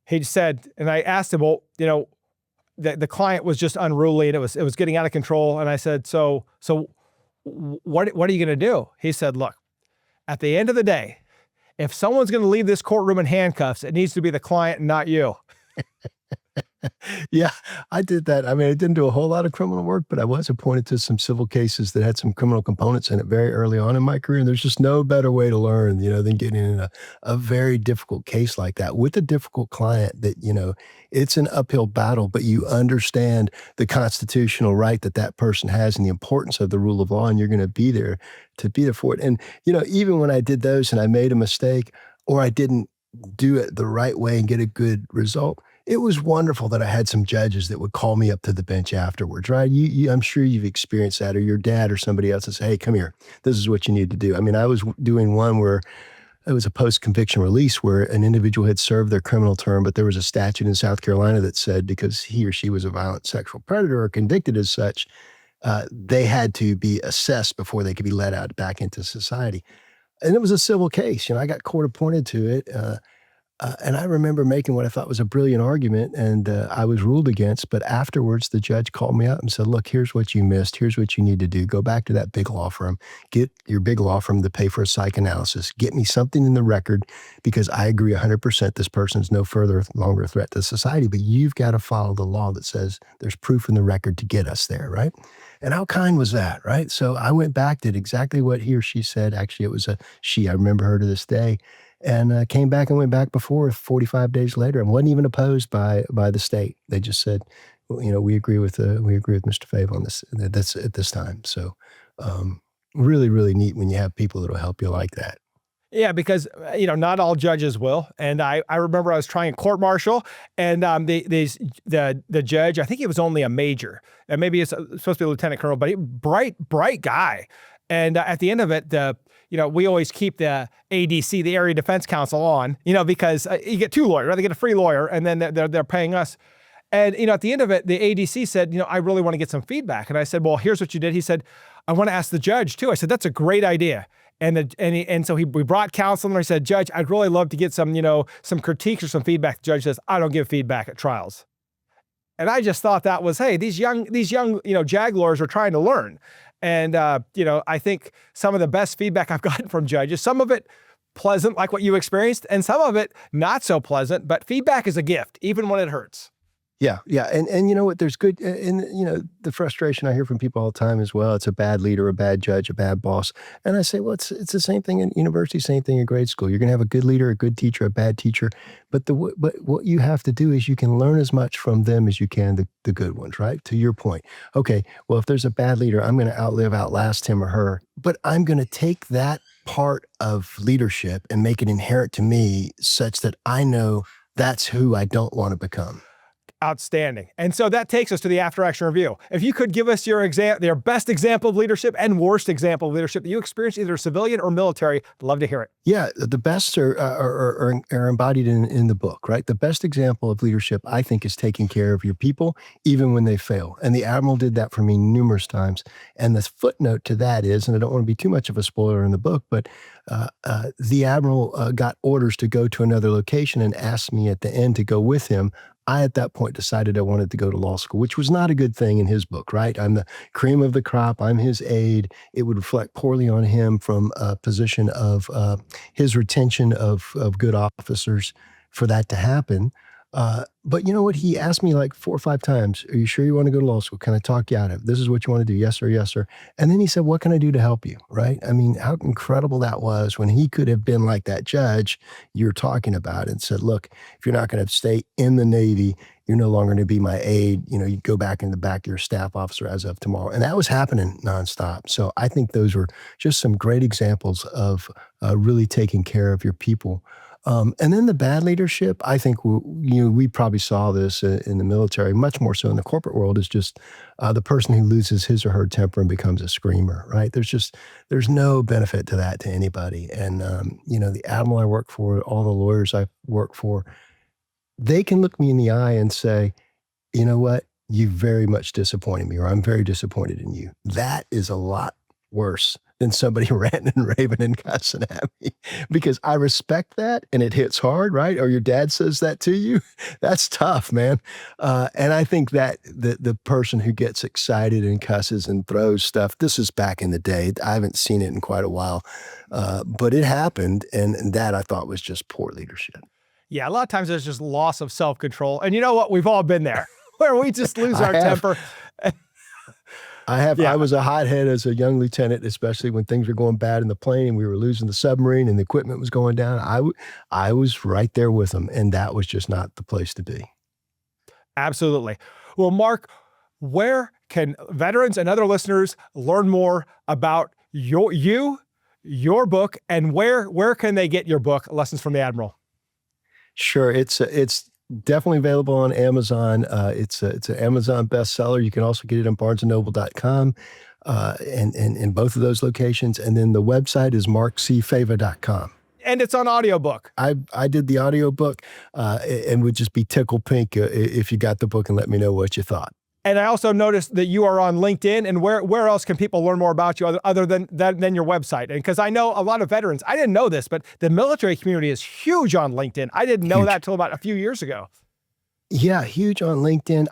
he said, and I asked him, well, the client was just unruly and it was getting out of control. And I said, so what are you going to do? He said, look, at the end of the day, if someone's going to leave this courtroom in handcuffs, it needs to be the client and not you. Yeah, I did that. I mean, I didn't do a whole lot of criminal work, but I was appointed to some civil cases that had some criminal components in it very early on in my career. And there's just no better way to learn, than getting in a very difficult case like that with a difficult client that, it's an uphill battle, but you understand the constitutional right that person has and the importance of the rule of law, and you're going to be there for it. And, even when I did those and I made a mistake, or I didn't do it the right way and get a good result, it was wonderful that I had some judges that would call me up to the bench afterwards, right? I'm sure you've experienced that, or your dad or somebody else would say, hey, come here. This is what you need to do. I mean, I was doing one where it was a post-conviction release where an individual had served their criminal term, but there was a statute in South Carolina that said because he or she was a violent sexual predator or convicted as such, they had to be assessed before they could be let out back into society. And it was a civil case. I got court appointed to it. And I remember making what I thought was a brilliant argument, and I was ruled against. But afterwards, the judge called me up and said, look, here's what you missed. Here's what you need to do. Go back to that big law firm. Get your big law firm to pay for a psychoanalysis. Get me something in the record, because I agree 100% this person's no longer a threat to society. But you've got to follow the law that says there's proof in the record to get us there, right? And how kind was that, right? So I went back, did exactly what he or she said. Actually, it was a she. I remember her to this day. And came back and went back before 45 days later, and wasn't even opposed by the state. They just said, well, we agree with Mr. Fava on this. That's at this time. So really, really neat when you have people that'll help you like that. Yeah, because not all judges will. And I remember I was trying a court martial, and the judge, I think he was only a major, and maybe it's supposed to be a lieutenant colonel, but bright guy. And at the end of it, we always keep the ADC, the Area Defense Council, on, because you get two lawyers, right? They get a free lawyer, and then they're paying us. And, at the end of it, the ADC said, I really want to get some feedback. And I said, well, here's what you did. He said, I want to ask the judge too. I said, that's a great idea. And so we brought counsel, and I said, Judge, I'd really love to get some, some critiques or some feedback. The judge says, I don't give feedback at trials. And I just thought that was, hey, these young, JAG lawyers are trying to learn. And, I think some of the best feedback I've gotten from judges, some of it pleasant, like what you experienced, and some of it not so pleasant, but feedback is a gift, even when it hurts. Yeah. Yeah. And you know what, there's good, and the frustration I hear from people all the time as well. It's a bad leader, a bad judge, a bad boss. And I say, well, it's the same thing in university, same thing in grade school. You're going to have a good leader, a good teacher, a bad teacher. But what you have to do is you can learn as much from them as you can, the good ones, right? To your point. Okay, well, if there's a bad leader, I'm going to outlast him or her, but I'm going to take that part of leadership and make it inherent to me such that I know that's who I don't want to become. Outstanding. And so that takes us to the after action review. If you could give us your best example of leadership and worst example of leadership that you experienced, either civilian or military, I'd love to hear it. Yeah, the best are embodied in the book, right? The best example of leadership, I think, is taking care of your people, even when they fail. And the admiral did that for me numerous times. And the footnote to that is, and I don't want to be too much of a spoiler in the book, but the admiral got orders to go to another location and asked me at the end to go with him. I, at that point, decided I wanted to go to law school, which was not a good thing in his book, right? I'm the cream of the crop. I'm his aide. It would reflect poorly on him from a position of his retention of good officers for that to happen. But you know what? He asked me like 4 or 5 times, are you sure you want to go to law school? Can I talk you out of it? This is what you want to do. Yes, sir. Yes, sir. And then he said, what can I do to help you? Right. I mean, how incredible that was when he could have been like that judge you're talking about and said, look, if you're not going to stay in the Navy, you're no longer going to be my aide. You go back in the back, you're a staff officer as of tomorrow. And that was happening nonstop. So I think those were just some great examples of really taking care of your people. And then the bad leadership, I think we probably saw this in the military, much more so in the corporate world, is just the person who loses his or her temper and becomes a screamer, right? There's no benefit to that to anybody. And, the admiral I work for, all the lawyers I work for, they can look me in the eye and say, you know what, you very much disappointed me, or I'm very disappointed in you. That is a lot worse than somebody ranting and raving and cussing at me, because I respect that and it hits hard, right? Or your dad says that to you. That's tough, man. And I think that the person who gets excited and cusses and throws stuff, this is back in the day. I haven't seen it in quite a while, but it happened. And that I thought was just poor leadership. Yeah, a lot of times there's just loss of self-control. And you know what? We've all been there where we just lose our temper. Yeah. Yeah. I was a hothead as a young lieutenant, especially when things were going bad in the plane and we were losing the submarine and the equipment was going down. I was right there with them, and that was just not the place to be. Absolutely. Well, Mark, where can veterans and other listeners learn more about you, your book, and where can they get your book, Lessons from the Admiral? Sure. It's definitely available on Amazon. It's an Amazon bestseller. You can also get it on barnesandnoble.com, and in both of those locations. And then the website is markcfava.com. And it's on audiobook. I did the audiobook, and would just be tickled pink if you got the book and let me know what you thought. And I also noticed that you are on LinkedIn. And where else can people learn more about you other than your website? And because I know a lot of veterans, I didn't know this, but the military community is huge on LinkedIn. I didn't know that till about a few years ago. Yeah, huge on LinkedIn.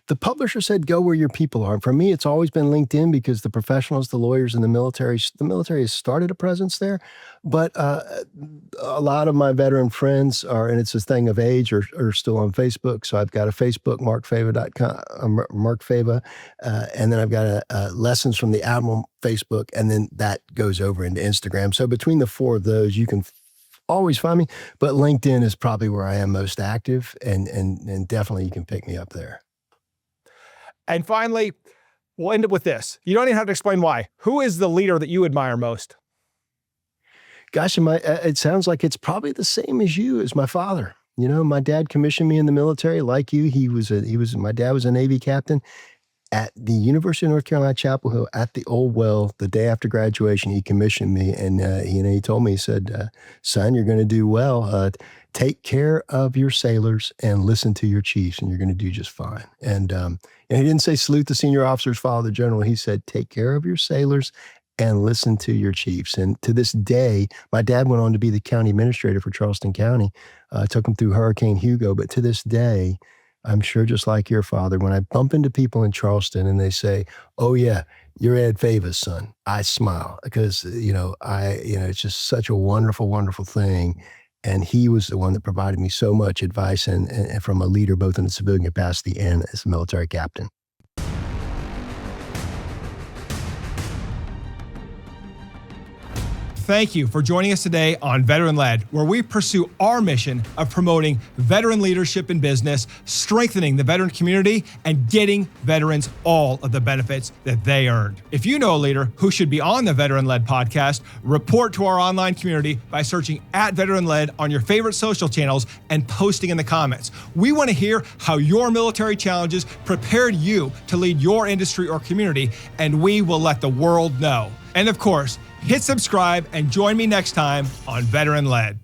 The publisher said, go where your people are. And for me, it's always been LinkedIn because the professionals, the lawyers, and the military has started a presence there. But a lot of my veteran friends are, and it's this thing of age, are still on Facebook. So I've got a Facebook, markfava.com, Mark Fava, and then I've got a Lessons from the Admiral Facebook, and then that goes over into Instagram. So between the four of those, you can always find me, but LinkedIn is probably where I am most active, and definitely you can pick me up there. And finally, we'll end it with this. You don't even have to explain why. Who is the leader that you admire most? Gosh, it sounds like it's probably the same as you, as my father. You know, my dad commissioned me in the military. Like you, my dad was a Navy captain. At the University of North Carolina, Chapel Hill, at the Old Well, the day after graduation, he commissioned me, and he told me, he said, "Son, you're going to do well. Take care of your sailors and listen to your chiefs, and you're going to do just fine." And he didn't say salute the senior officers, follow the general. He said, "Take care of your sailors and listen to your chiefs." And to this day, my dad went on to be the county administrator for Charleston County. Took him through Hurricane Hugo, but to this day, I'm sure just like your father, when I bump into people in Charleston and they say, "Oh yeah, you're Ed Fava's son," I smile because, it's just such a wonderful, wonderful thing. And he was the one that provided me so much advice and from a leader, both in a civilian capacity and as a military captain. Thank you for joining us today on Veteran Led, where we pursue our mission of promoting veteran leadership in business, strengthening the veteran community, and getting veterans all of the benefits that they earned. If you know a leader who should be on the Veteran Led podcast, report to our online community by searching @Veteran Led on your favorite social channels and posting in the comments. We want to hear how your military challenges prepared you to lead your industry or community, and we will let the world know. And of course, hit subscribe and join me next time on Veteran Led.